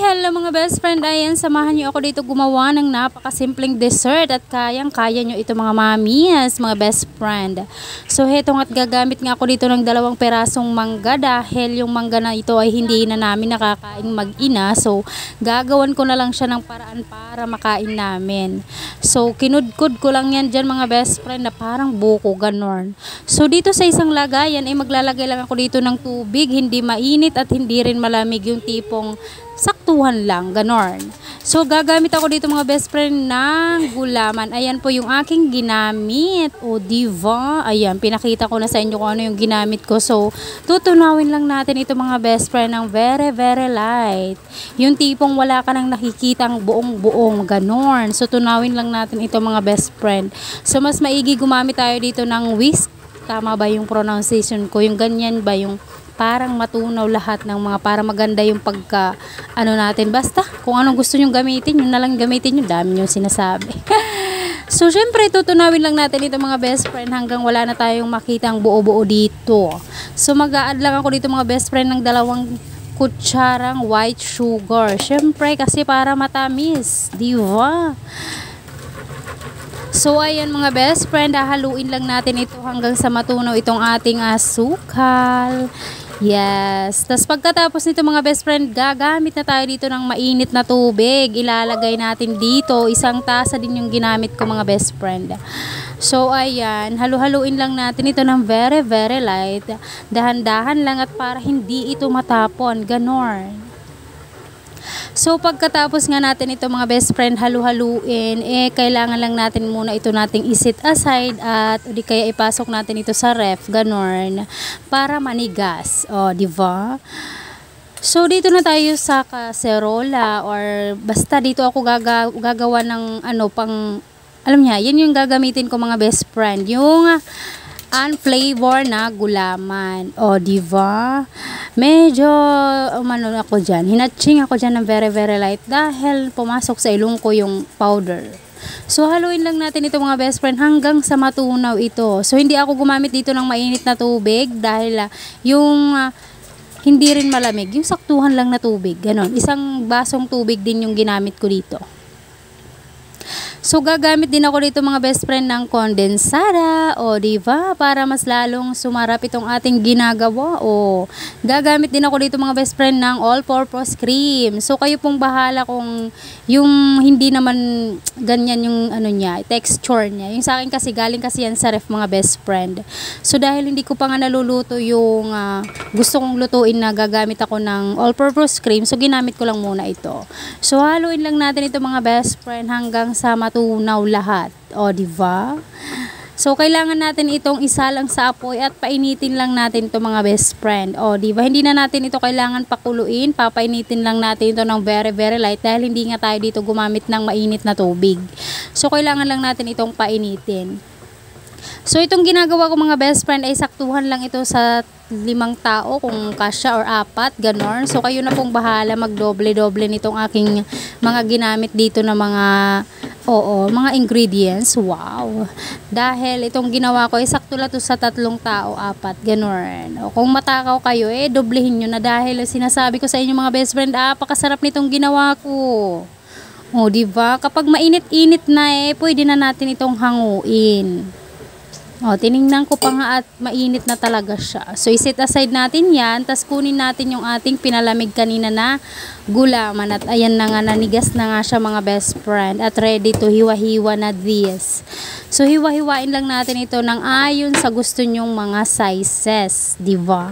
Hello mga best friend, ayan, samahan niyo ako dito gumawa ng napakasimpleng dessert at kayang-kaya niyo ito mga mamis, mga best friend. So heto nga't gagamit nga ako dito ng 2 perasong mangga dahil yung mangga na ito ay hindi na namin nakakain mag-ina. So gagawan ko na lang siya ng paraan para makain namin. So kinudkod ko lang yan dyan mga best friend na parang buko ganon. So dito sa isang lagayan ay maglalagay lang ako dito ng tubig, hindi mainit at hindi rin malamig, yung tipong saktuhan lang, ganon. So, gagamit ako dito mga best friend ng gulaman. Ayan po yung aking ginamit. O, diba? Ayan, pinakita ko na sa inyo kung ano yung ginamit ko. So, tutunawin lang natin ito mga best friend ng very, very light. Yung tipong wala ka nang nakikitang buong-buong, ganon. So, tunawin lang natin ito mga best friend. So, mas maigi gumamit tayo dito ng whisk. Tama ba yung pronunciation ko? Yung ganyan ba yung parang matunaw lahat ng mga para maganda yung pagka ano natin, basta kung anong gusto nyong gamitin, yun na lang gamitin nyo, dami nyo sinasabi. So syempre tutunawin lang natin ito mga best friend hanggang wala na tayong makitang buo-buo dito. So mag-a-add lang ako dito mga best friend ng 2 kutsarang white sugar, syempre kasi para matamis, diba? So ayan mga best friend, hahaluin lang natin ito hanggang sa matunaw itong ating asukal. Yes. Tapos pagkatapos nito mga best friend, gagamit na tayo dito ng mainit na tubig. Ilalagay natin dito. 1 tasa din yung ginamit ko mga best friend. So ayan, halu-haluin lang natin ito ng very, very light. Dahan-dahan lang at para hindi ito matapon. Ganon. So pagkatapos nga natin ito mga best friend halu-haluin, kailangan lang natin muna ito nating isit aside at di kaya ipasok natin ito sa ref, ganon, para manigas. O, diba? So dito na tayo sa kaserola or basta dito ako gagawa ng ano pang, alam niya, yan yung gagamitin ko mga best friend, yung unflavor na gulaman. O, diba? Medyo, umano ako dyan. Hinatching ako dyan ng very, very light dahil pumasok sa ilong ko yung powder. So, haluin lang natin ito mga best friend hanggang sa matunaw ito. So, hindi ako gumamit dito ng mainit na tubig dahil yung hindi rin malamig. Yung saktuhan lang na tubig. Ganon. 1 basong tubig din yung ginamit ko dito. So, gagamit din ako dito mga best friend ng kondensada. O, diba? Para mas lalong sumarap itong ating ginagawa. O, gagamit din ako dito mga best friend ng all-purpose cream. So, kayo pong bahala kung yung hindi naman ganyan yung ano niya, texture niya. Yung sa akin kasi, galing kasi yan sa ref mga best friend. So, dahil hindi ko pa nga naluluto yung gusto kong lutuin na gagamit ako ng all-purpose cream. So, ginamit ko lang muna ito. So, haluin lang natin ito mga best friend hanggang sa matunaw lahat. O, diba? So, kailangan natin itong isalang sa apoy at painitin lang natin ito mga best friend. O, diba? Hindi na natin ito kailangan pakuluin. Papainitin lang natin ito ng very, very light dahil hindi nga tayo dito gumamit ng mainit na tubig. So, kailangan lang natin itong painitin. So, itong ginagawa ko mga best friend ay saktuhan lang ito sa 5 tao kung kasya or 4, ganon. So, kayo na pong bahala magdoble-doble nitong aking mga ginamit dito na mga mga ingredients. Wow. Dahil itong ginawa ko, sakto lang to sa 3 tao, 4, ganon. O, kung matakaw kayo, doblehin nyo na dahil sinasabi ko sa inyo mga best friend, pakasarap nitong ginawa ko. O, diba? Kapag mainit-init na pwede na natin itong hanguin. O, tiningnan ko pa nga at mainit na talaga siya. So, iset aside natin yan. Tapos, kunin natin yung ating pinalamig kanina na gulaman. At ayan na nga, nanigas na nga siya mga best friend. At ready to hiwa-hiwa na this. So, hiwa-hiwain lang natin ito ng ayon sa gusto nyong mga sizes. Diba?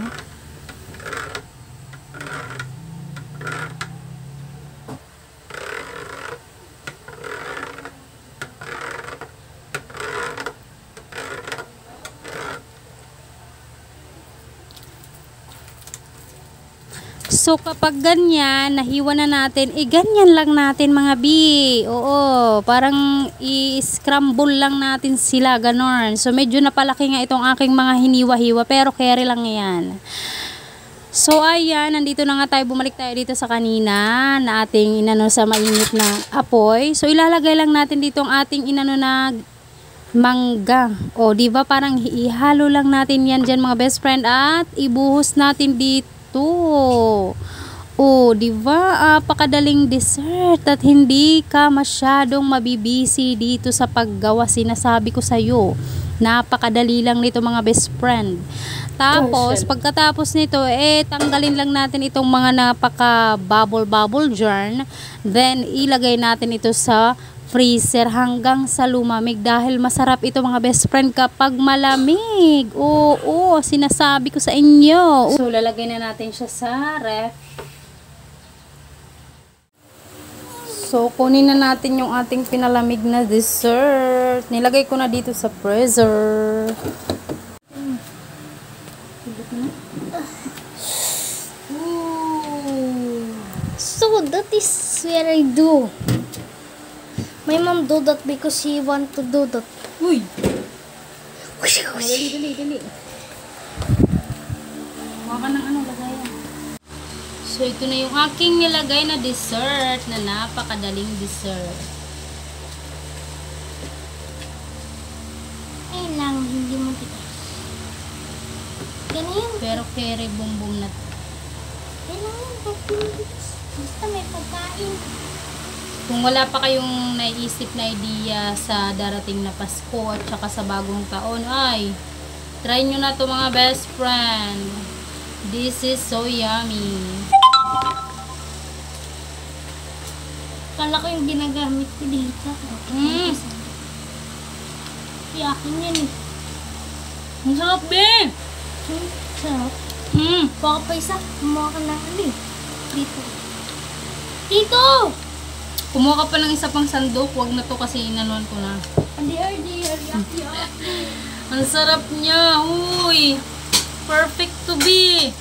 So, kapag ganyan, nahiwa na natin, ganyan lang natin mga bi. Oo, parang i-scramble lang natin sila, ganon. So, medyo napalaki nga itong aking mga hiniwa-hiwa, pero carry lang yan. So, ayan, nandito na nga tayo, bumalik tayo dito sa kanina na ating inano sa mainit na apoy. So, ilalagay lang natin dito ang ating inano na mangga. O, diba, parang ihalo lang natin yan dyan mga best friend at ibuhos natin dito. Oh, di ba? Apakadaling dessert at hindi ka masyadong mabibisi dito sa paggawa. Sinasabi ko sa'yo. Napakadali lang nito mga best friend. Tapos, pagkatapos nito, tanggalin lang natin itong mga napaka bubble jar. Then, ilagay natin ito sa freezer hanggang sa lumamig dahil masarap ito mga best friend kapag malamig. Oo, sinasabi ko sa inyo. So, lalagay na natin siya sa ref. So, kunin na natin yung ating pinalamig na dessert. Nilagay ko na dito sa freezer. So that is where I do. My mom do that because she want to do that. Uy! Dali. Huwag ka ng lagayan. So, ito na yung aking nilagay na dessert na napakadaling dessert. Ay lang, hindi mo kita. Ganyan. Pero kere bumbum na to. Ay lang, basta may pagkain. Kung wala pa kayong naiisip na idea sa darating na Pasko at saka sa bagong taon, ay, try nyo na to mga best friend. This is so yummy. Kala ko yung ginagamit ko dito. Iyakin yan eh. Ang sarap, Ben! Sarap. Baka pa isa, kumuha ka na dito. Dito! Kumuha ka pa ng isa pang sandok. Huwag na to kasi inanuan ko na. Yaki. Ang sarap niya. Uy! Perfect to be.